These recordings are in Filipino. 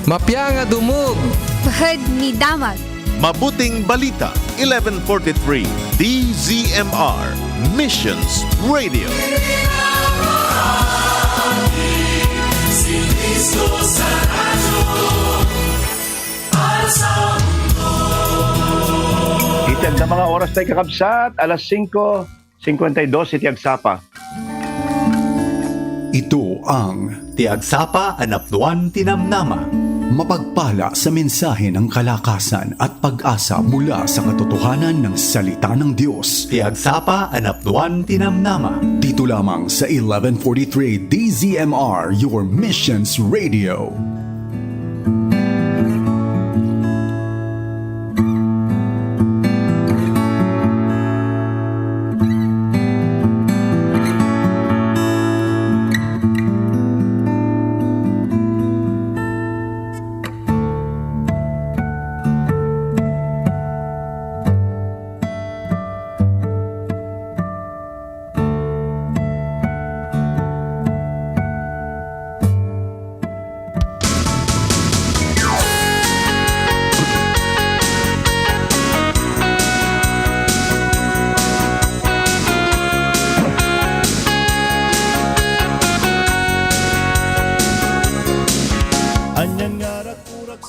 Mapya nga dumog. Bahad ni Damag. Mabuting Balita, 1143 DZMR Missions Radio. Itag na mga oras tayo kakabsat, alas 5:52 iti agsapa. Ito ang Tiagsapa Anapnuan Tinamnama. mapagpala sa mensahe ng kalakasan at pag-asa mula sa katotohanan ng salita ng Diyos. Tiagsapa Anapnuan Tinamnama. Dito lamang sa 1143 DZMR, your Missions Radio.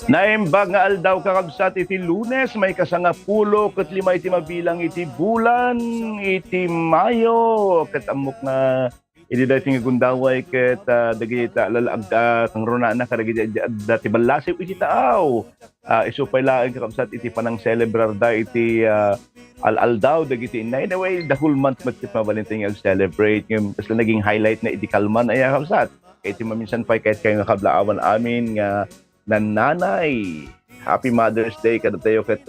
Naimbag nga aldaw kakabsat iti Lunes, may kasanga pulo ket lima iti mabilang iti bulan iti Mayo ket amok na iti dating gundaway ket dagiti alalagda kang rona na kadagiti dati balasi iti taaw. Isupay laeng kakabsat iti panang celebrar da iti aldaw dagiti inay. Anyway, the whole month magtip na Valentine ag celebrate yung tas naging highlight na iti kalman ay kakabsat. Kaya iti maminsan pa kahit kayo nga kablaawan amin nga nanay. Happy Mother's Day kada tayo ket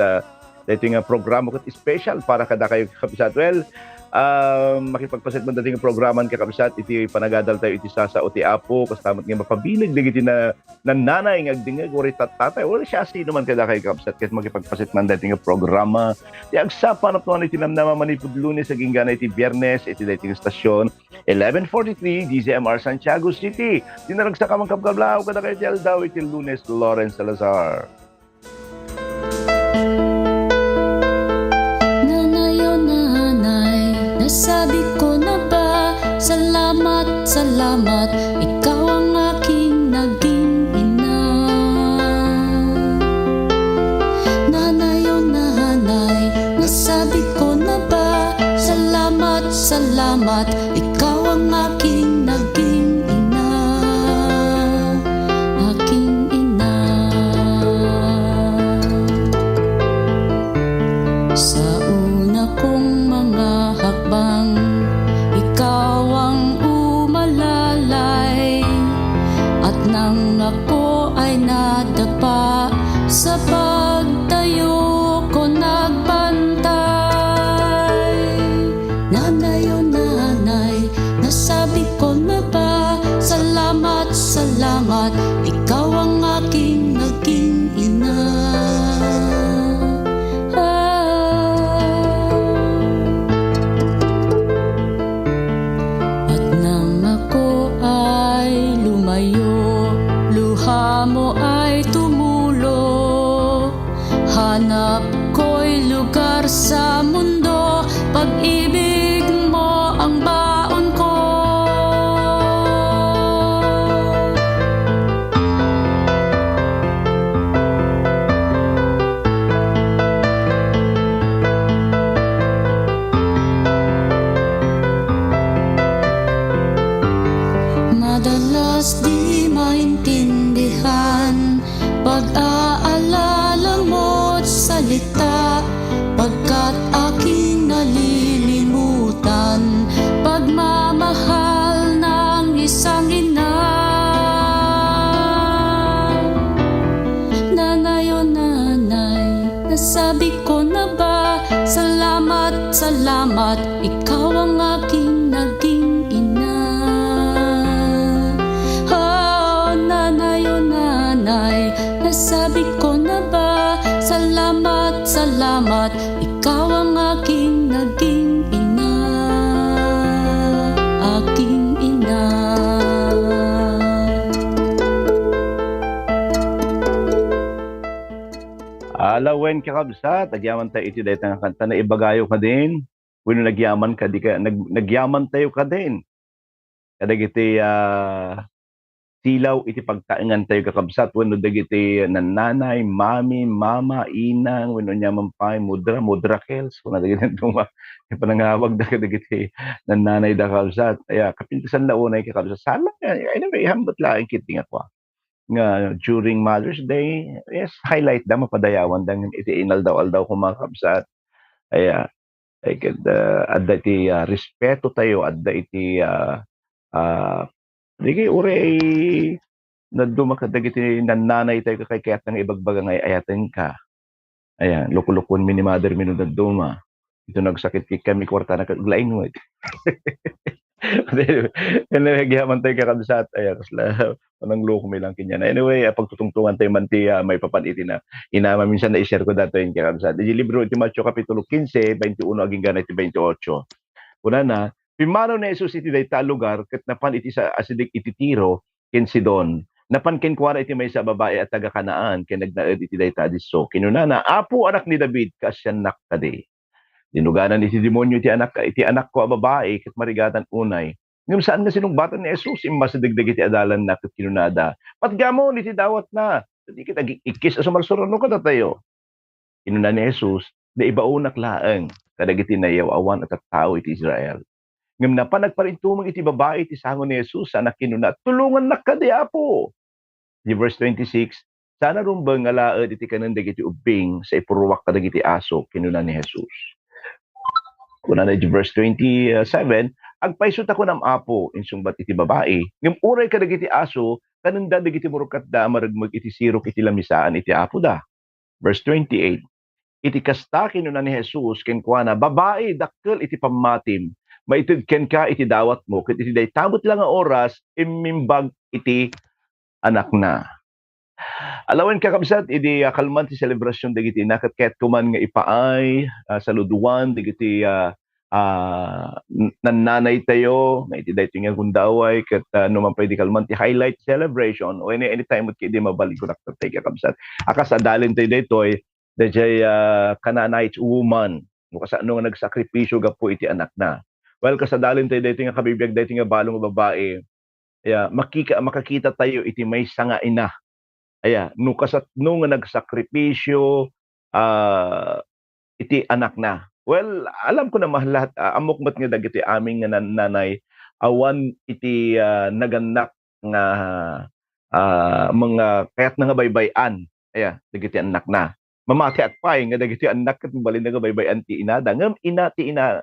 dito nga programa ket special para kada kayo kakabsat. Well, makipagpaset man dating programan kakabsat iti panagadal tayo iti sasa o ti apo kastamat nga mapabilig digiti na nanay nga agdingeg ori tatay or siya sino man kada kayo kakabsat ket makipagpaset man dating nga programa ti agsapan at iti namnama manipud Lunes aging gana iti Biyernes iti dating stasyon 1143 DZMR Santiago City. Dinaragsa ka man kabkablao kada kayo ti aldaw iti Lunes Lawrence Salazar. Sabi ko na ba, salamat, salamat, ikaw ang aking naging ina. Nanay o nanay, nasabi ko na ba, salamat, salamat, ikaw ang aking naging ina. Aking ina. Sa una kong mga hakbang, ikaw ang umalalay. At nang ako ay nadapa, sa pagtayo ko nagbantay. Nanay o nanay, nasabi ko na ba, salamat, salamat, ikaw ang aking naging ina. Mo ay tumulo, hanap ko'y lugar sa mundo, pag-ibig mo ang baon ko. Madalas di maintindihan pag-aalala mo't salita, pagkat aking nalilimutan pagmamahal ng isang ina. Nanay o nanay, nasabi ko na ba, salamat, salamat, ikaw ang aking naging ina. Nasabi ko na ba, salamat, salamat, ikaw ang aking naging ina. Aking ina. Alawen kakabsat, nagyaman tayo iti dahil nga kanta na ibagayo ka din. Kung nagyaman ka, nagyaman tayo ka din. Kadag iti silaw iti pagtaingan tayo kakabsat. Wano dagiti nananay, mami, mama, inang, wano nyaman pa, mudra kels. Kung dagiti panangawag da kadagiti nananay da kakabsat. Kaya kapintasan launay kakabsat. Salang anyway, hambot lang kiting ako nga during Mother's Day, yes, highlight da mapadayawan dang iti inaldaw-aldaw ko mga kabsat. Kaya ay adda iti respeto tayo, adda iti digi ure ay nadumakadag iti nananay tayo kay kaya't ng ibagbaga ngay ayaten ka. Ayan, lukulukon mi ni mother mi no daduma. Ito nagsakit kami kwarta na kaglain mo. Nagyaman tayo kakabsat. Ayan, kasla panang loko may lang kinyan. Anyway, pagtutungtungan tayo manti may papaniti na inama minsan na i-share ko dato yung kakabsat. Di libro iti Mateo Kapitulo 15, 21 aging gana iti 28. Kuna na, pimano na Jesus iti dayta lugar ket napan iti sa asidik iti Tiro ken Sidon. Napan ken kuara iti may sa babae at taga Kanaan ken nagnaed iti dayta disso. Kinunana, apo anak ni David kasyanak kadi. Dinuganan iti demonyo iti anak ko a babae ket marigatan unay. Ngem saan nga sinugbatan ni Jesus immas degdeg iti adalan na ket kinunada. Patgamon iti dawat na. Di kita ikis sa malsurono kada tayo. Kinuna ni Jesus, da ibaunak laeng kadagiti nayaw awan at tao iti Israel. Ngem na pa nagparintumang iti babae iti sangon ni Jesus anak kinuna, tulungan na kadi apo. Di verse 26, sana rumbang nga laed iti kanen dagiti ubing sa ipuruwak kadagiti aso kinuna ni Jesus. Kuna na di verse 27, agpaisot ako ng apo insungbat iti babae. Ngem uray kadagiti aso kananda dagiti murukat da maragmag iti sirok iti lamisaan iti apo da. Verse 28, iti kasta kinuna ni Jesus ken kuana babae dakkel iti pammatim maited ken ka iti dawat mo ket iti daytamot lang nga oras imimbag iti anak na. Alawen kakabsat idi kalman ti selebrasyon dagiti naket ket kuman nga ipaay saluduan dagiti nananay tayo nga iti daytoy nga gundaway ket no man pwede kalman ti highlight celebration o anytime mo kidi mabalik ko nakatay kakabsat akas adalin tayo daytoy dayjay Canaanite woman no kasano nga nagsakripisyo gapo iti anak na. Well kasadalin tayo daytoy nga kabibiyag daytoy nga balong babae. Aya makakita tayo iti maysa nga ina. Aya no kasatno nga nagsakripisyo iti anak na. Well, alam ko na lahat amok met nga dagiti aming nga nanay awan iti naganak nga mga kayat nga baybayan. Aya dagiti anak na. Mamati at pay nga dagiti anak ket balin nga baybayan ti ina ngem ina ti ina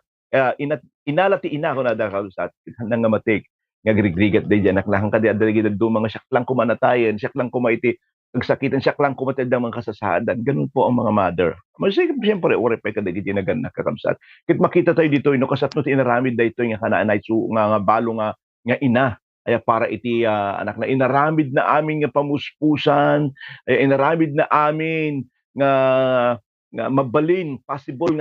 inala ti ina ko na da kalusat nga matik nga grigrigat day anak lang kadi adagi do mga syaklang kumanatayen syaklang kumaiti nagsakitan syaklang kumatid ang mga kasasaadan ganun po ang mga mother masig siyempre ore pa kadagiti naganak kakabsat ket makita tayo dito no kasatno ti inaramid daytoy nga Canaanay nga balo nga ina ay para iti anak na inaramid na amin nga pamuspusan ay inaramid na amin nga mabalin possible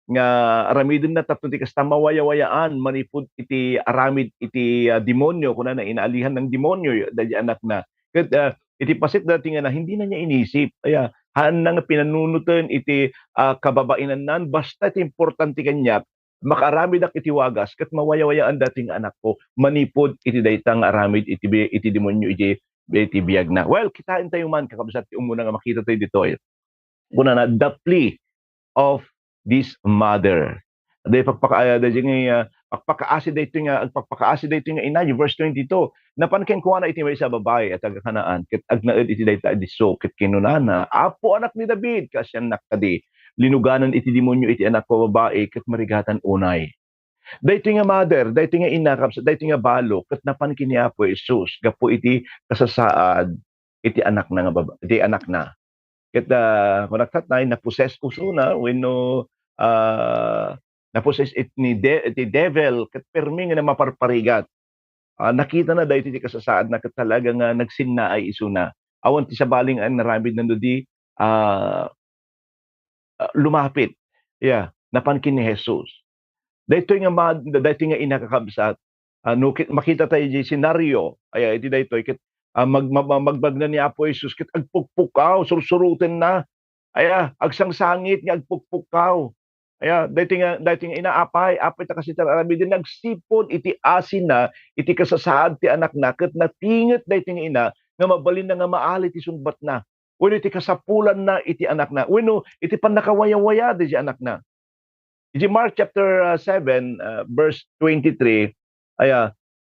nga aramidin na tapno ti kasta mawayawayaan manipud iti aramid iti demonyo kuna na inaalihan ng demonyo dahil anak na ket iti pasit dati nga na hindi na niya inisip aya haan nga pinanunutan iti kababainan nan basta iti importante kanya makaramid ak iti wagas ket mawayawayaan dating anak ko manipud iti daytang aramid iti demonyo iti biyag na. Well, kitain tayo man kakabsat ti umuna nga makita tayo dito kuna na the plea of this mother. Day pagpakaasi dayto nga ina verse 22. Napan ken kuana iti may sa babae at taga Kanaan ket agnaed iti dayta disso ket kinunana apo anak ni David kasyanak kadi linuganan iti demonyo iti anak ko babae ket marigatan unay. Dayto nga mother, dayto nga ina kapsa dayto nga balo ket napan kini Apo Jesus gapo iti kasasaad iti anak na nga iti anak na. Ket kunaktatnay na possess usuna wenno na-possess ni devil ket permi nga maparparigat. Nakita na dayto ti kasasaad na ket talaga nga nagsinna ay isuna. Awan ti sabaling ang naramid nando di lumapit. Yeah, napan kini Jesus. Daytoy nga ina kakabsat no makita tayo di senaryo ay iti daytoy ket magbag na ni Apo Jesus ket agpukpukaw sursuruten na agsang sangit nga agpukpukaw. Dating nga inaapay, apay ta kasi tarami din nagsipod iti asin na, iti kasasaad ti anak na, ket natinget dating ina, nga mabalin na nga maali ti sungbat na. Wenno iti kasapulan na iti anak na. Wenno iti panakawaya-waya di anak na. Iti Mark chapter 7, verse 23,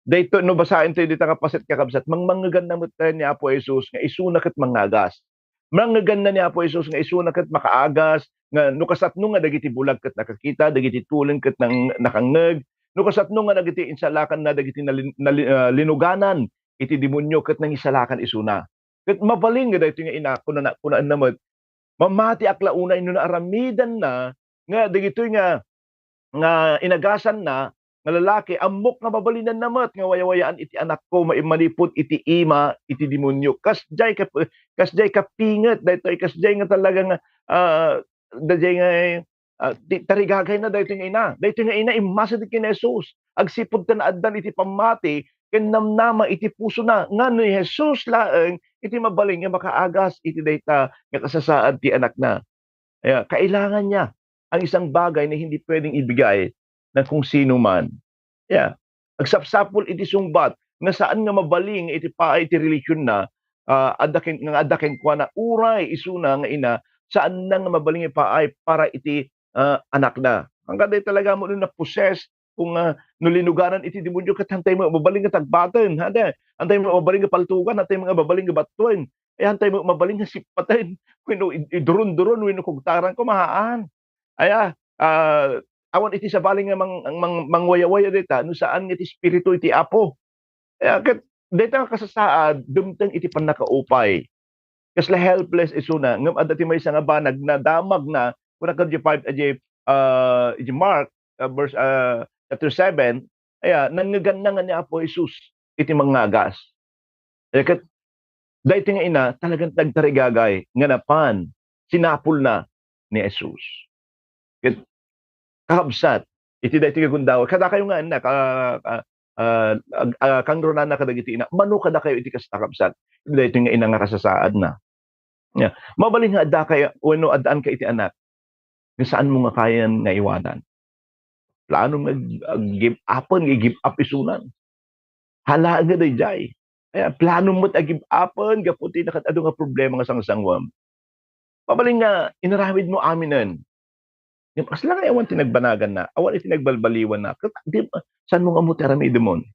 dayto no basahin tayo dito kapasit kakabsat, mangmangagan na mo tayo ni Apo Jesus nga isuna ket mangagas. Mangagan na ni Apo Jesus nga isuna ket makaagas, nga nukasatno nga dagiti bulag ket nakakita, dagiti tulen ket nang nakangeg, nukasatno nga dagiti insalakan na dagiti linuganan, iti demonyo ket nang isalakan isuna. Ket mabaling nga dayto nga ina kunaan namot, mamati aklaunay no naaramidan na nga dagitoy nga inagasan na nga lalaki amok nga babalinan namat nga wayawayaan iti anak ko maimalipot iti ima iti demonyo kasjay kapinget daytoy kasjay nga talagang dayjay nga tarigagay na daytoy nga ina imasad ken Jesus agsipod ta na addan iti pamati ken namnama iti puso na ngano ni Jesus laeng iti mabaling nga makaagas iti dayta nga kasasaad ti anak na. Kailangan niya ang isang bagay na hindi pwedeng ibigay ng kung sino man. Agsapsapol iti sungbat nga saan nga mabaling iti paay iti religion na adaken kwa na uray isuna nga ina saan na nga mabaling iti paay para iti anak na. Ang kaday talaga mo na possess kung nulinugaran iti demonyo ket hantay mo mabaling nga tagbaten hantay mo mabaling nga paltugan hantay mo mabaling nga batwen hantay mo mabaling nga sipaten wenno idurun-durun wenno kugtaran ko mahaan. Awan iti sabaling nga mangwaya-waya dita no saan nga iti espiritu iti Apo. Ket dita nga kasasaad dumteng iti pannakaupay. Kasla helpless isuna ngem adda ti maysa nga banag na damag na kuna kadyo 5 iti Mark verse chapter 7 nangagan ni Apo Jesus iti mangagas. Ket dayto nga ina talagang tagtarigagay nga napan sinapol na ni Jesus. Ket kakabsat iti daytoy nga gundaw kada kayo nga anak kangronan na kadagiti ina mano kada kayo iti kakabsat iti daytoy nga ina nga kasasaad na. Mabalin nga adda kay wenno addaan ka iti anak nga saan mo nga kayan nga iwanan. Plano give upon give up isunan. Hala nga dayjay. Plano mo't give upon gaputi nakatado nga problema nga sangsangwam. Mabalin nga inaramid mo aminan. Yung kasla nga awan tinagbanagan na, awan itinagbalbaliwan na, di ba, saan mo nga mo terami demon?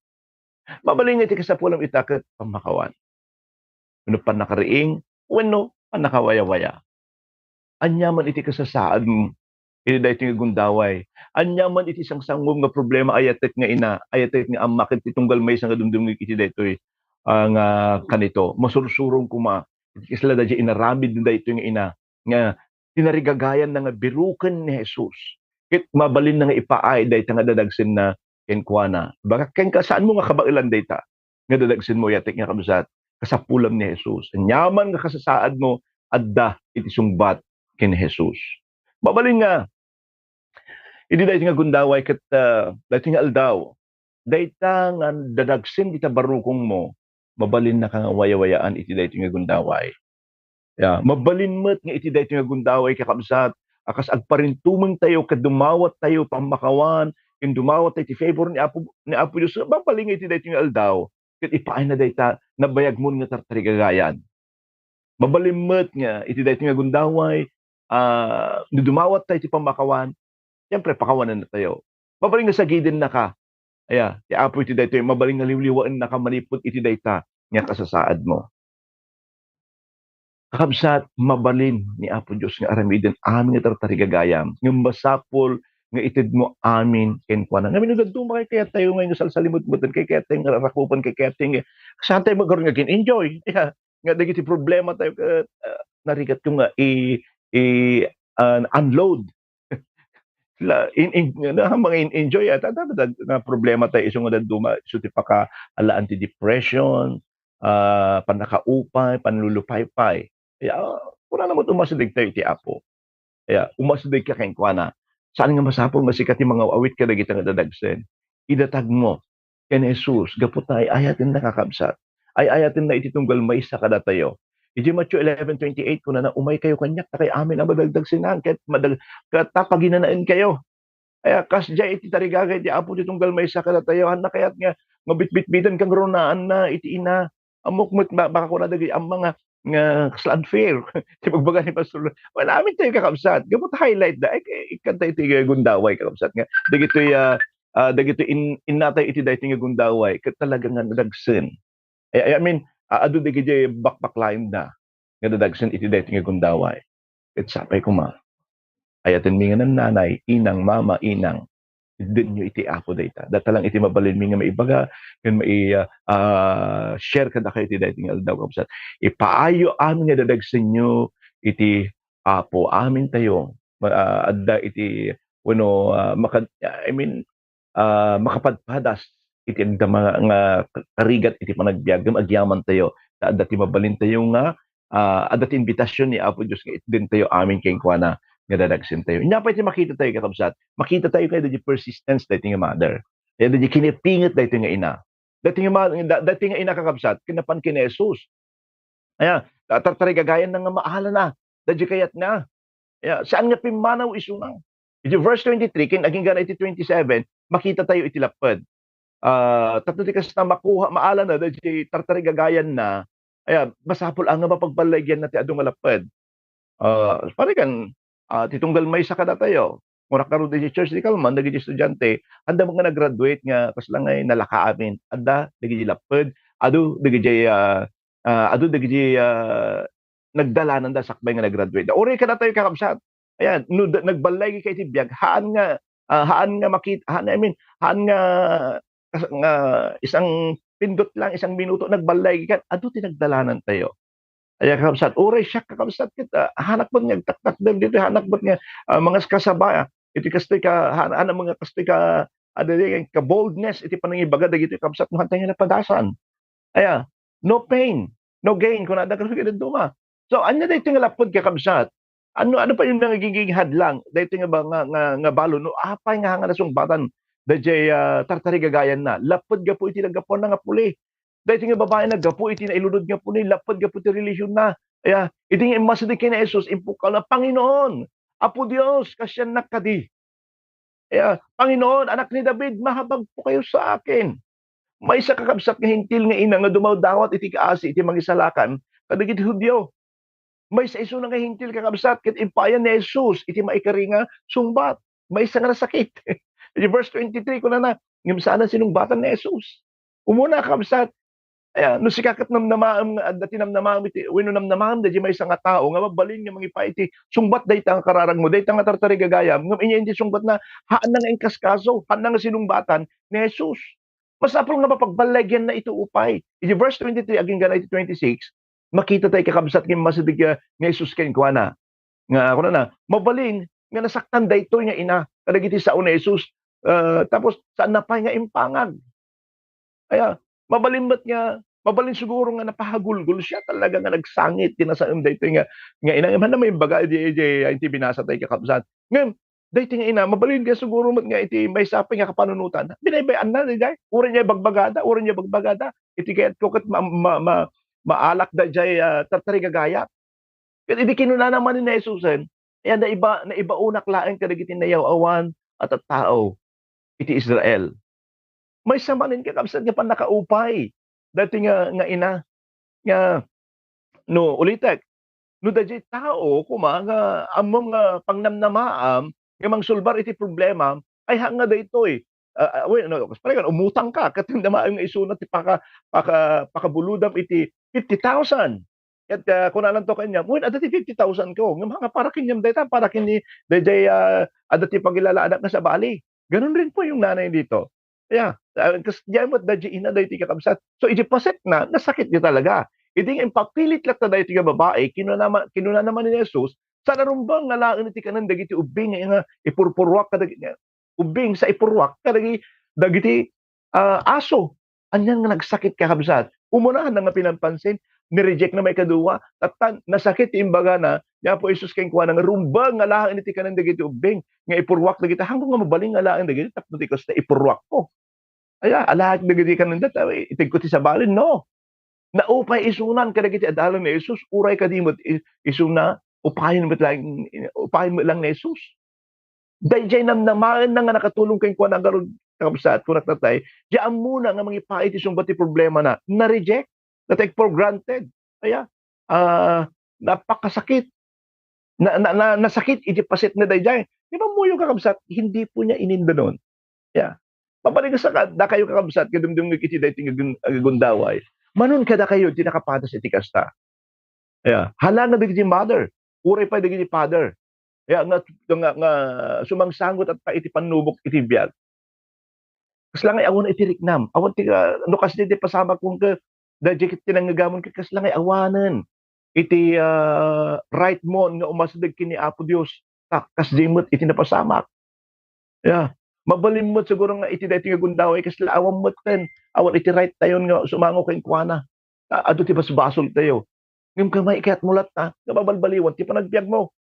Mabaling nga iti kasapulam itaket pamakawan. Ano pa nakariing, wenno pa nakawaya-waya. Anyaman iti kasasaad mo, iti dayto nga gundaway. Anyaman iti sangsangom nga problema ayatek nga ina, ayatek nga amak iti tunggal may nga dumdumig iti daytoy nga kanito. Masursurong kuma, iti kasla dadya inaramid dayto nga ina, nga tinarigagayan na nga biruken ni Jesus. Ket mabalin na nga ipaay dayta nga dadagsen na kenkwana. Baka ken ka saan mo nga kabailan dayta nga dadagsen mo yatek nga kabsat kasapulam ni Jesus. Anyaman nga kasasaad mo adda iti sungbat ken Jesus. Mabalin nga idi dayta nga gundaway ket dayta nga aldaw. Dayta nga dadagsen ita barukong mo mabalin na ka nga waya-wayaan iti dayta nga gundaway. Mabalin met nga iti daytoy nga gundaway kakabsat akas agparintumeng tayo ket dumawat tayo pamakawan ken dumawat tayo ti favor ni Apo Dios mabalin nga iti daytoy nga aldaw ket ipaay na dayta nabayag mo nga tartarigagayan. Mabalin met nga iti daytoy nga gundaway no dumawat tayo ti pamakawan siyempre pakawanan na tayo. Mabalin nga sagiden na ka. Ti Apo iti daytoy mabalin nga liwliwaan na ka malipot iti dayta nga kasasaad mo. Kakabsat, mabalin ni Apo Diyos nga aramiden amin nga tartarigagayam. Nga masapol nga itid mo amin kenkwana. Nga minugagduma kay kaya tayo ngayon salsalimot-mutan kay kaya tayo nga rakupan kay kaya tayo nga saan tayo magkaroon nga enjoy. Nga dagiti problema tayo narigat ko nga unload. Mga enjoy at na problema tayo iso nga duma iso ti paka ala anti-depression, panakaupay, panlulupaypay. Kuna naman umasidig tayo ti Apo. Umasidig ka kenkwana. Saan nga masapol masikat yung mga awit ka dagiti nga dadagsen. Idatag mo ken Jesus gapot na ayatin nakakabsat. Ayatin na iti tunggal maysa kada tayo. Iti Matthew 11:28 kuna na umay kayo kanyak ta kay amin ang madagdag sinan ket tapaginanaen kayo. Aya kasdiay iti tarigagay ti Apo ti tunggal maysa kada tayo na kayat nga bitbitbitan kang runaan na iti ina amok met baka kuna dagiti amang nga kasla unfair ti pagbaga ni pastor. Wala amin tayo kakabsat. Gamot highlight da ikanta iti gundaway kakabsat nga dagitoy innatay iti daytoy nga gundaway ket talaga nga nadagsen. I mean adu dagiti bakbaklayan da nga dadagsen iti daytoy nga gundaway. Ket sapay kuma ayaten mi nga nanay, inang, mama, inang, dinyo iti Apo dayta. Data lang iti mabalin mi nga maibaga, ken share kada kayo iti daytoy nga aldaw kabsat. Ipaayo amin nga dadagsen nyo iti Apo amin tayo. Adda iti wenno makapadpadas iti adda nga karigat iti panagbiag agyaman tayo. Adda ti mabalin tayo nga adda ti imbitasyon ni Apo Dios nga itden tayo amin kenkuana nga dadagsen tayo. Nya pa iti makita tayo kakabsat. Makita tayo kay the persistence daytoy nga mother. Daytoy the kinipinget daytoy nga ina. Daytoy nga ina kakabsat kinapan ken Jesus. Aya tartaray gagayan na nga maala na. Dadya kayat na. Aya saan nga pimanaw isunang. Iti verse 23 ken aging gana iti 27 makita tayo iti lapad. Tatno ti kas na makuha maala na dadya tartaray gagayan na. Aya masapol ang nga mapagbalagyan na ti adu nga lapad. Parikan titunggal maysa kada tayo. Mura karon di church di kalman dagiti estudyante, anda mga nag-graduate nga kasla nga nalaka amin. Adda dagiti lapad, adu dagiti nagdalanan da sakbay nga nag-graduate. Ori kada tayo kakabsat. Ayan, no nagbalay kay ti biag haan nga makita haan nga isang pindot lang isang minuto nagbalay ka adu ti nagdalanan tayo. Aya kakabsat, oray siya kakabsat kita. Hanak mo nga, taktak dem dito, hanak mo nga, mga kasabaya. Iti kastoy ka, hanak mga kastoy ka, ka boldness, iti panangibaga, dagito kakabsat, mo hantay nga napadasan. Aya, no pain, no gain, kung nada ka duma. So, anya dito nga lapod kakabsat. Ano pa yung nagiging hadlang? Dito nga ba nga balo, no, apay nga nasumbatan, dajay tartari gagayan na. Lapod ga po iti nagapon na nga puli. Dahil nga babae na gapo iti nailunod nga po ni lapad gapo ti relihiyon na. Aya iti nga masadi kay na Jesus impukal na Panginoon, Apo Dios kasyan nakadi. Aya Panginoon anak ni David mahabag po kayo sa akin. May isa kakabsat nga hintil nga ina nga dumawdawat iti kaasi iti mangisalakan kadagiti Hudyo. May isa iso nga hintil kakabsat ket impayan ni Jesus iti maikari nga sungbat. May isa nga sakit. Iti verse 23 kuna na ngem sana sinumbatan ni Jesus. Umuna kakabsat aya no sikakat namnamaam nga adda tinamnamaam iti wenno namnamaam dadya may nga tao nga mabalin nga mangipa iti sungbat dayta nga kararag mo dayta nga tartari gagayam ngem inya iti sungbat na haan na nga engkaskaso haan na nga sinumbatan ni Jesus. Masapol nga mapagbalagyan na ito upay. Iti verse 23 aging gana iti 26 makita tayo kakabsat nga masadig nga Jesus ken kuana nga kuno na mabalin nga nasaktan daytoy nga ina kadagiti sao ni Jesus tapos saan na pay nga impangag. Aya mabalin siguro nga napahagulgol siya talaga nga nagsangit tinasaem daytoy nga ina man na may baga iti binasa tay kakabsat. Ngem daytoy nga ina mabalin ka siguro met nga iti may sapay nga kapanunutan. Binaybayan na dayjay uri niya bagbagada iti kayat ko ket maalak dayjay tartari gagaya. Ket idi kinuna naman ni Jesusen ayan na iba unak laeng kadagiti nayaw-awan at tao iti Israel. May samanin kakabsat nga panakaupay. Dati nga ina nga no ulitek no dadya tao kuma nga among nga pangnamnamaam nga mangsulbar iti problema ay hanga daytoy. No, paregan umutang ka ket ndamaam nga isunat ti pakabuludam iti 50,000. Ket kun alam to kanya, "Wen adda ti 50,000 ko, nga mga para kinyam dayta para kini dayjay adda ti pagilalaanak nga sa bali." Ganun rin po yung nanay dito. Yeah, kas diyan mo't dadya ina dayti kakabsat. So iti paset na nasakit niya talaga. Iti nga impapilit lat na dayti nga babae kinuna naman ni Jesus sa narumbang nga laeng iti kanan dagiti ubing nga ipurpurwak kadagiti ubing sa ipurwak dagiti aso. Anyan nga nagsakit kakabsat. Umunahan na nga pinampansin ni-reject na may kaduwa tatan nasakit imbaga na nya po Jesus ken kuana nga rumbang nga laeng iti kanan dagiti ubing nga ipurwak dagiti hanggang nga mabaling nga laeng dagiti tapno ti kas na ipurwak ko. Aya, alahak dagiti kananda itig ko ti sabalin, no. Naupay isunan kadagiti adalan ni Jesus, uray kadimot isuna, upayan mo lang ni Jesus. Dayjay namnamaan na nga nakatulong kay kuan ang garod kakabsat kun natatay, diyan muna nga mangipait isong bati problema na reject, na take for granted. Kaya napakasakit. Nasakit iti pasit na dayjay. Di ba mo yung kakabsat, hindi po niya ininda nun. Yeah. Papalig sa da kayo kakabsat, kadumdum iti dayting agundaway. Manon kada kayo, di nakapatas iti kasta. Yeah. Hala na digiti mother, uray pa digiti father. Kaya nga sumangsangot at iti panubok iti biyag. Kaslangay awan iti riknam. Awan ti ano kasi di pasama kung ka dajik tinangagamon ka kaslangay awanen. Iti right mo nga umasadag kini Apo Dios. Kas dimot iti napasamak. Yeah. Mabalimot siguro nga iti daytoy nga gundaway kasla awan mo ten. Awan iti right tayon nga sumango ken kuana. Adu ti basbasol tayo. Ngem kamay kat mulat ta, nga babalbaliwan ti panagbiag mo.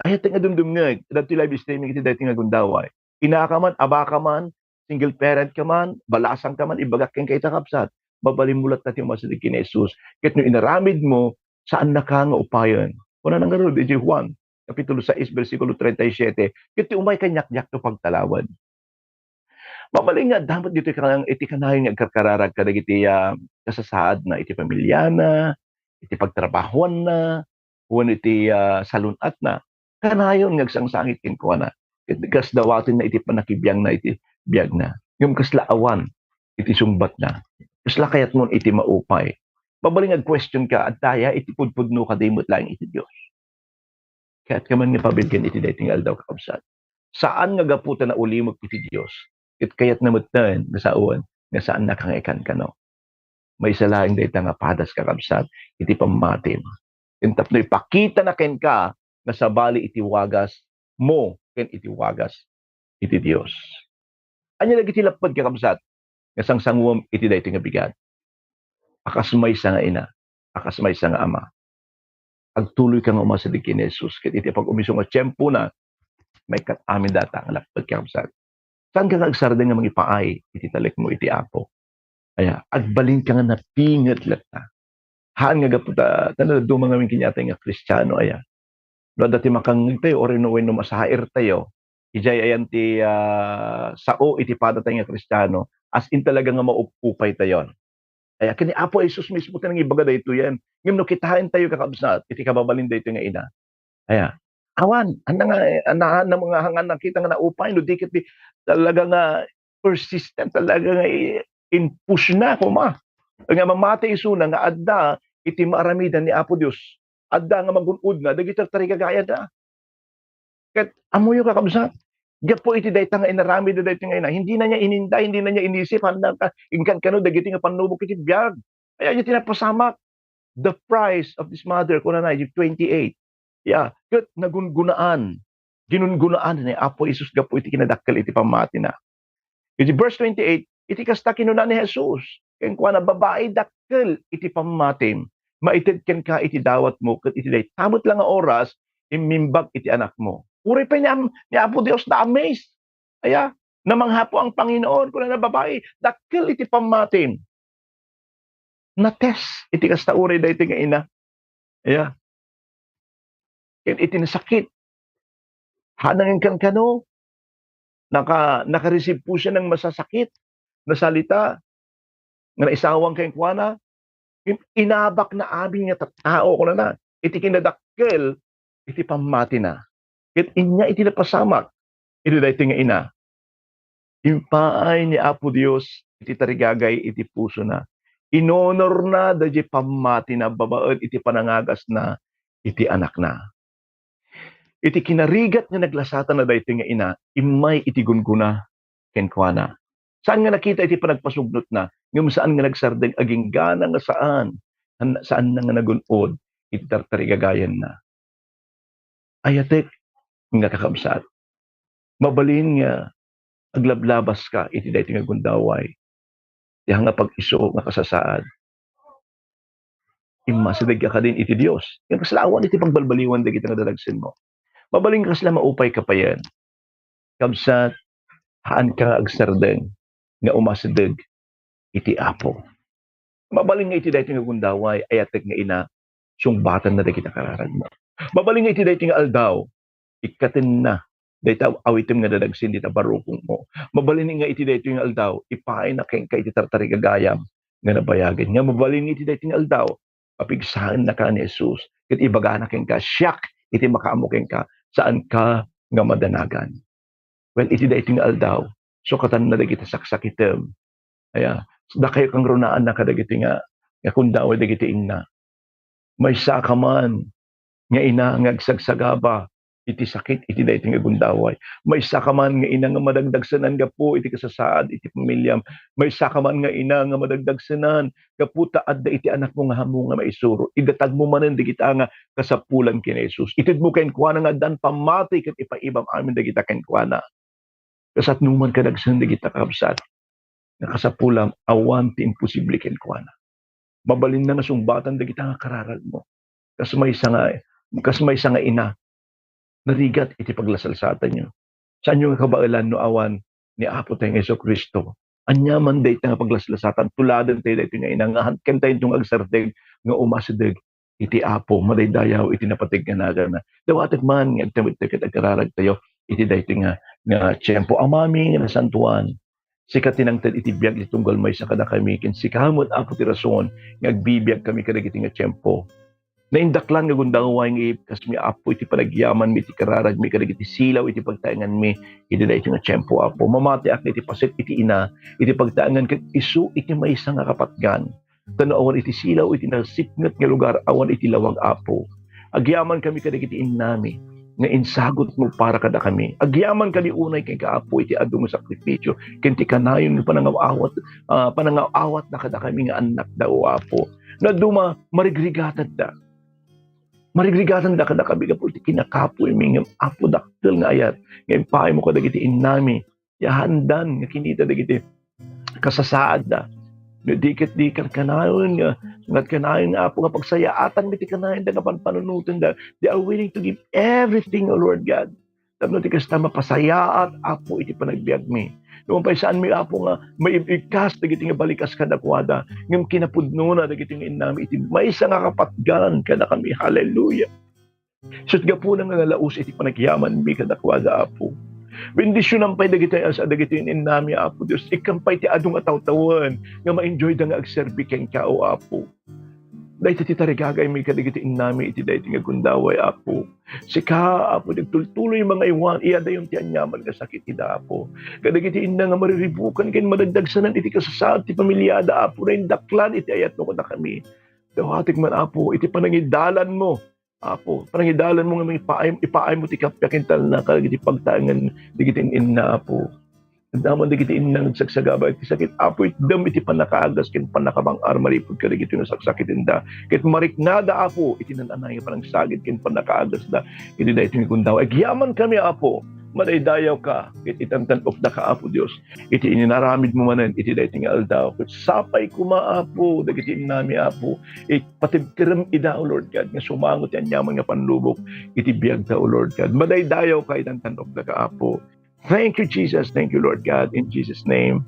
Ay nga dumdum nga, dati live streaming iti dati nga gundaway. Ina ka man, aba ka man, single parent ka man, balasang ka man, ibagak kang kay takapsat. Babalimulat natin yung masalig kini Jesus. Kahit nung inaramid mo, saan na ka nga upayan? Kuna nang garod, iti Juan, Kapitulo 6, versikulo 37. Kiti umay kanyak-yak to pagtalawad. Mabaling nga, dapat dito iti kanayon nga karkararag ka iti kasasaad na iti pamilyana, iti pagtrabahuan na, huwan iti salunat na. Kanayon ngagsangsangit kin ko na. Kas dawatin na iti panakibiyang na iti biyag na. Yung kaslaawan, iti sumbat na. Kasla kayat mo iti maupay. Mabaling question ka, at daya iti pudpudno ka dimot lang iti Diyos. Kaya't ka man nga pabilgan iti dating aldaw kakabsat. Saan nga gaputan na ulimog iti Diyos? It kayat namutan, nasauan, nga saan nakangikan ka no? May salaing dayta nga padas kakabsat, iti pamatim. Intap no ipakita na ken ka, na sabali iti wagas mo ken iti wagas iti Dios. Anya lagi ti lapad kakabsat nga sangsangwam iti daytoy nga bigat. Akas may sa nga ina, akas may sa nga ama. Agtuloy ka nga umasalig ken Jesus ket iti pag umiso nga tiempo na may katamin data nga lapad kakabsat. Saan ka agsarden nga mangipaay iti talek mo iti Apo. Aya agbalin ka nga napinget latta. Haan nga gaputa tanad do mga kinyatay nga Kristiyano aya. No dati makang tayo or inuwen no masahair tayo. Ijay ayan ti sao iti pada tayo nga Kristiyano as in talaga nga maupupay tayon. Kaya kini Apo Jesus mismo tinang ibaga dayto yan. Ngem no kitahen tayo kakabsat iti kababalin dayto nga ina. Aya awan ana nga mga hangan nakita nga naupay no dikit di talaga nga persistent talaga nga in-push na kuma. Nga mamati isuna nga adda iti maaramidan ni Apo Dios. Adda nga magunod nga dagiti tarigagayad na. Ket amoy kakabsat. Gapo iti dayta nga inarami da dayta nga ina. Hindi na niya ininda, hindi na niya inisip handa ka ingkan kano dagiti nga panubok iti biag. Kaya niya tinapasamak the price of this mother kuna na 28. Yeah, ket nagungunaan. Ginungunaan ni Apo Jesus gapo iti kinadakkel iti pamati na. Iti verse 28, iti kasta kinuna ni Jesus. Ken kuana babae dakkel iti pamatim. Maited ken ka iti dawat mo ket iti day tamot lang nga oras imimbag iti anak mo. Uri pa niya ni Apo Dios na amazed. Aya namanghapo ang Panginoon kuna na babae dakkel iti pamatim. Na test iti kasta uri dayti nga ina. Aya. Ken iti nasakit. Hanangin kan kano naka-receive po siya ng masasakit na salita nga naisawang kay kuana. Inabak na abing nga tao ko na iti kinadakkel iti pamati na ket inya iti napasamak iti daytoy nga ina impaay ni Apo Dios iti tarigagay iti puso na inonor na dayjay pamati na babaen iti panangagas na iti anak na iti kinarigat nga naglasatan na daytoy nga ina imay iti gunguna ken kuana. Saan nga nakita iti panagpasugnot na? Ngem saan nga nagsardeng aging gana nga saan na nga nagunod iti tartarigagayan na. Ayatek nga kakabsat. Mabalin nga aglablabas ka iti daytoy nga gundaway. Ti nga pag-isu nga kasasaad. Immasideg ka din iti Dios. Yang kaslawan iti pagbalbaliwan dagiti nga dalagsen mo. Mabalin ka sila maupay ka pa yan. Kabsat haan ka agsardeng nga umasideg iti Apo. Mabaling nga iti daytoy nga gundaway, ayatek nga ina, sumbatan na kita kararag mo. Mabaling nga iti daytoy nga aldaw, ikaten na, dayta awitem nga dadagsin dita barukong mo. Mabalin nga iti daytoy nga aldaw, ipaay na keng kay iti tartari gagayam, nga nabayagan. Nga mabalin nga iti daytoy nga aldaw, papigsahan na ka ni Jesus, ket ibaga na keng ka, siyak, iti makaamo keng ka, saan ka nga madanagan. Well, iti daytoy nga aldaw, so katan na dagiti saksakitem. Aya, da kayo kang runaan na kadagiti nga kundaway dagiti inna. May saka man nga ina nga agsagsagaba iti sakit iti daytoy nga gundaway. May saka man nga ina nga madagdagsanan gapo iti kasasaad iti pamilyam. May saka man nga ina nga madagdagsanan gapo taad da iti anak mo nga hamo nga maisuro. Idatag mo manen digita nga kasapulan ken Jesus. Itid mo ken kuana nga dan pamati ket ipaibam amin dagita ken kuana. Kasat numan kadagsan digita kabsat. Nakasapulam awan ti imposible ken kuana. Mabalin na sumbatan dagita nga kararag mo. Kas may sanga ina narigat iti paglasalsatan nyo. Saan yung kabailan no awan ni Apo tayong Jesucristo. Anyaman day nga paglasalsatan tuladan tayo dayto nga inangahan ken tayo itong agsardeg nga umasideg iti Apo madaydayaw iti napatig nga naga na. Dawatek man nga agtamit ket agkararag tayo iti dayto nga tiyempo amami nga nasantuan. Sika tinangtad iti biyag iti tunggal may sa kada kami ken sikamot Apo ti rason nga agbibiyag kami kadagiti nga tiyempo. Naindaklan nga gundaway nga kas mi Apo iti panagyaman mi iti kararag mi kadagiti silaw iti pagtaengan mi iti daytoy nga tiyempo Apo. Mamati ak iti paset iti ina iti pagtaengan ket isu iti maysa nga kapatgan. Tanawan iti silaw iti nasipnget nga lugar awan iti lawag Apo. Agyaman kami kadagiti innami nga insagot mo para kada kami. Agyaman kami unay kay Kaapo iti adu nga sakripisyo ken ti kanayon nga panangawawat na kada kami nga anak daw Apo. Na duma marigrigatan da. Marigrigatan da kada kami gapo iti kinakapoy mi nga Apo dakkel nga ayat nga impaay mo kadagiti innami. Yahandan nga kinita dagiti kasasaad da. No diket kanayon nga kanayon nga Apo nga pagsayaatan mi ti kanayon da nga panpanunutan da. They are willing to give everything, O Lord God. Tapno ti kasta mapasayaat Apo iti panagbiag mi. Noong pa saan mi Apo nga maibikas dagiti nga balikas kada kuada ngem kinapudno na dagiti nga innami iti maysa nga kapatgan kada kami. Hallelujah. Sut gapo na nga laus iti panagyaman mi kada kuada Apo. Bendisyonan pay dagiti asa dagiti innami Apo Dios. Ikampay ti adung ataw-tawan nga ma-enjoy da nga agserbi ken ka o Apo. Dahil ti tarigagay mi kadagiti innami iti daytoy nga gundaway Apo. Sika Apo nagtultuloy mga iwan iya dayon ti anyaman nga sakit ida Apo. Kadagiti inna nga mariribukan ken madagdagsanan iti kasasaad ti pamilyada Apo na indaklan iti ayat no kada kami. Dawatik man Apo iti panangidalan mo. Apo, panangidalan mo nga may ipaay mo ti kapyakintal na kadagiti pagtaengan digiti inna Apo. Daman digiti inna nagsagsagaba iti sakit Apo itdem iti panakaagas ken panakabangar maripud kadagiti no saksakit inda. Ket mariknada Apo iti nananay panang sagid ken panakaagas da iti daytoy kundaw. Agyaman kami Apo. Madaydayaw ka ket itantan of da ka Apo Dios. Iti ininaramid mo manen iti daytoy nga aldaw. Ket sapay kuma Apo dagiti innami Apo. Patibkerem ida O Lord God nga sumangot yan yaman nga panlubok iti biag ta O Lord God. Madaydayaw ka itantan of da ka Apo. Thank you, Jesus. Thank you, Lord God. In Jesus' name.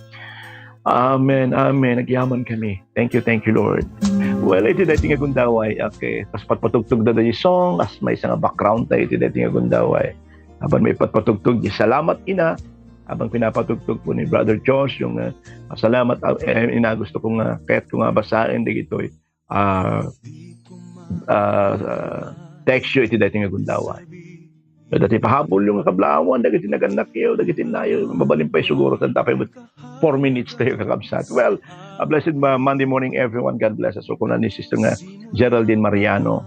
Amen. Amen. Nagyaman kami. Thank you, Lord. Well, ito dahil nga gundaway. Okay. Tapos patpatugtog na yung song. As may isang background tayo. Ito dahil nga gundaway. Habang may patpatugtog. Salamat ina. Habang pinapatugtog po ni Brother Josh. Yung salamat. Ina gusto kong kahit kung basahin. Dito text you. Ito dahil nga gundaway. Dati pahabol yung kablawan, dagiti naganak kayo, dagiti nayo, mabalimpay siguro, tantapay mo 4 minutes tayo kakabsat. Well, a blessed Monday morning everyone, God bless us. So kung ni Sister nga Geraldine Mariano,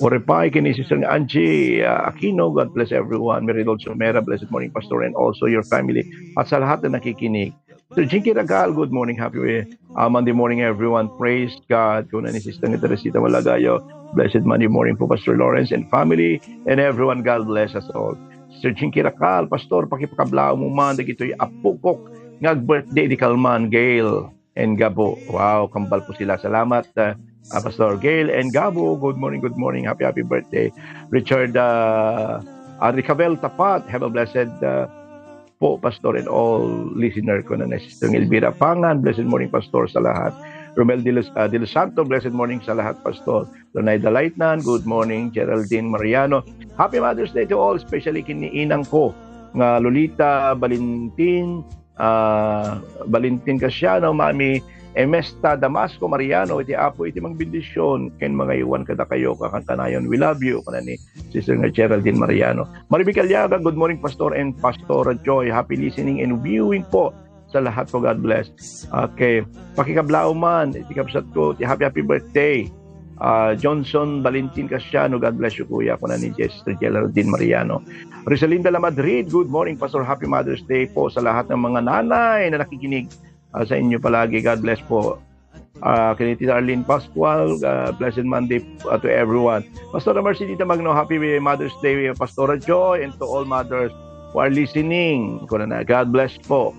Orepay, kini Sister nga Angie Aquino, God bless everyone. Meridol Sumera, blessed morning Pastor, and also your family. At sa lahat na nakikinig. Sir Jinky Ragal, good morning, happy Monday morning everyone. Praise God. Kung ni Sister nga Teresita Malagayo, blessed Monday morning po Pastor Lawrence and family and everyone. God bless us all. Sir Jinky Ragal, Pastor, pakipakablao mo man, dagito'y apukok ngag birthday di Kalman, Gail and Gabo. Wow, kambal po sila. Salamat, Pastor Gail and Gabo. Good morning. Happy birthday. Richard Ricabel Tapat, have a blessed po, Pastor, and all listener ko na Sister Elvira Pangan, blessed morning, Pastor, sa lahat. Romel de los Santos, blessed morning sa lahat, Pastor. Donaida Lightnan, good morning. Geraldine Mariano, Happy Mother's Day to all, especially kiniinang ko, nga Lolita Valentin, Valentin Casiano, Mami Emesta Damasco Mariano, iti apo iti magbindisyon, ken mga iwan kada kayo, kakantanayon, we love you, kana ni Sister nga Geraldine Mariano. Maribig Aliaga, good morning, Pastor and Pastora Joy, happy listening and viewing po sa lahat po, God bless. Okay, pakikablao man, iti kapsat ko, iti happy birthday, Johnson Valentin Casiano, God bless you, kuya, kuna ni Sister Geraldine Mariano. Rosalinda La Madrid, good morning, Pastor, happy Mother's Day po sa lahat ng mga nanay na nakikinig sa inyo palagi. God bless po. Kay Tita Arlene Pascual, blessed Monday to everyone. Pastora Marcelita Magno, happy Mother's Day, Pastora Joy, and to all mothers who are listening. God bless po.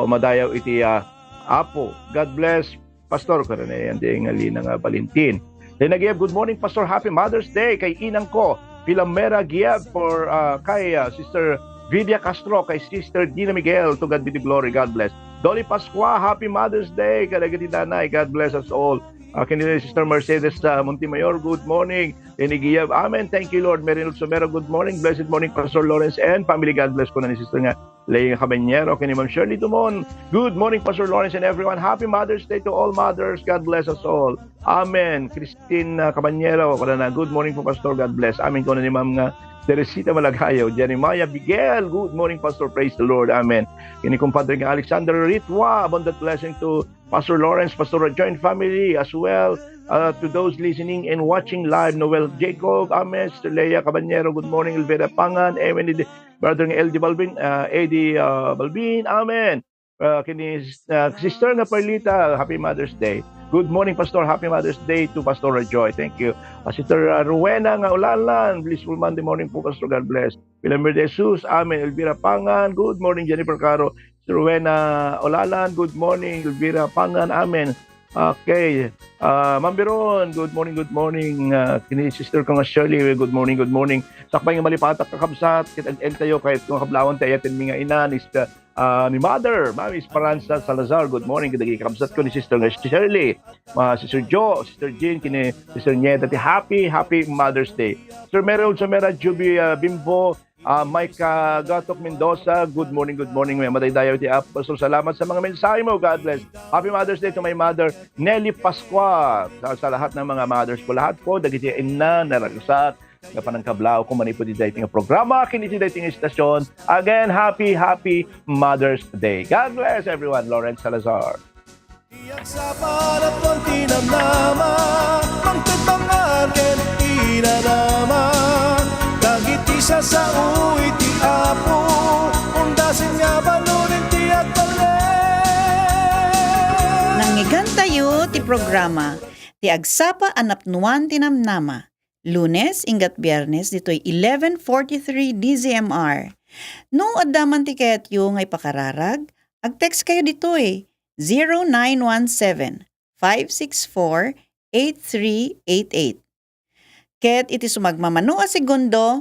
Madayaw iti Apo. God bless, Pastor. Yan din ng Valentin. Then again, good morning, Pastor. Happy Mother's Day kay inang ko, Pilamera Giab, for kay Sister Vidia Castro, kay Sister Dina Miguel. To God be the glory. God bless. Dolly Pascua, happy Mother's Day. Kalagati nanay, God bless us all. Kanina Sister Mercedes Montemayor, good morning. Inigiyab, amen. Thank you, Lord. Merinol Somero, good morning. Blessed morning, Pastor Lawrence and family. God bless ko na ni Sister nga Leia Cabanyero. Kini Ma'am Shirley Dumon, good morning, Pastor Lawrence and everyone. Happy Mother's Day to all mothers. God bless us all. Amen. Christine Cabanyero, good morning po, Pastor. God bless. Amen ko na ni Ma'am nga Teresita Malagayo, Jeremiah Bigel, good morning, Pastor, praise the Lord, amen. Kini kumpadre nga Alexander Ritwa, abundant blessing to Pastor Lawrence, Pastor Joint family, as well to those listening and watching live, Noel Jacob, amen. Sister Leia Cabanyero, good morning. Elvira Pangan, amen. Brother nga LD Balbin, Eddie Balbin, amen. Kini Sister nga Perlita, happy Mother's Day. Good morning, Pastor. Happy Mother's Day to Pastor Joy. Thank you. Sister Rowena nga Ulalan, blissful Monday morning po, Pastor. God bless. Pilamir de Jesus, amen. Elvira Pangan, good morning. Jennifer Caro, Sister Rowena Ulalan, good morning. Elvira Pangan, amen. Okay. Ma'am Biron, good morning, good morning. Kini Sister ko nga Shirley, good morning, good morning. Sakbay nga malipatak kakabsat, kitag-el tayo, kahit kung kablawan tayo, atin mga ina, ni Mother, Ma'am Esperanza Salazar, good morning. Kadagi kakabsat ko ni Sister Shirley, Sister Jo, Sister Jean, kini Sister Nieta, happy Mother's Day. Sir Meryl Samera, Juby Bimbo, Mike Gatok Mendoza, good morning, may mataydayaw ti Apostol. Salamat sa mga mensahe mo, God bless. Happy Mother's Day to my mother, Nelly Pascua, sa lahat ng mga mothers ko, lahat po, dagiti ina, naragasat, nga panangkablao kung manipo di dating programa, kiniti dating istasyon. Again, happy Mother's Day. God bless everyone. Lawrence Salazar. Iyak sa palat ng tinamnama, ang tatangan ken inanama, dagiti sa uwi ti apo, undasin nga balunin ti at Nangyigan tayo ti programa, ti agsapa anapnuan tinamnama. Lunes, ingat Biyernes, dito'y 11:43 DZMR. No addaman ti kayat yu ngay pakararag, ag-text kayo dito'y 0917-564-8388. Ket iti sumagmamano a segundo,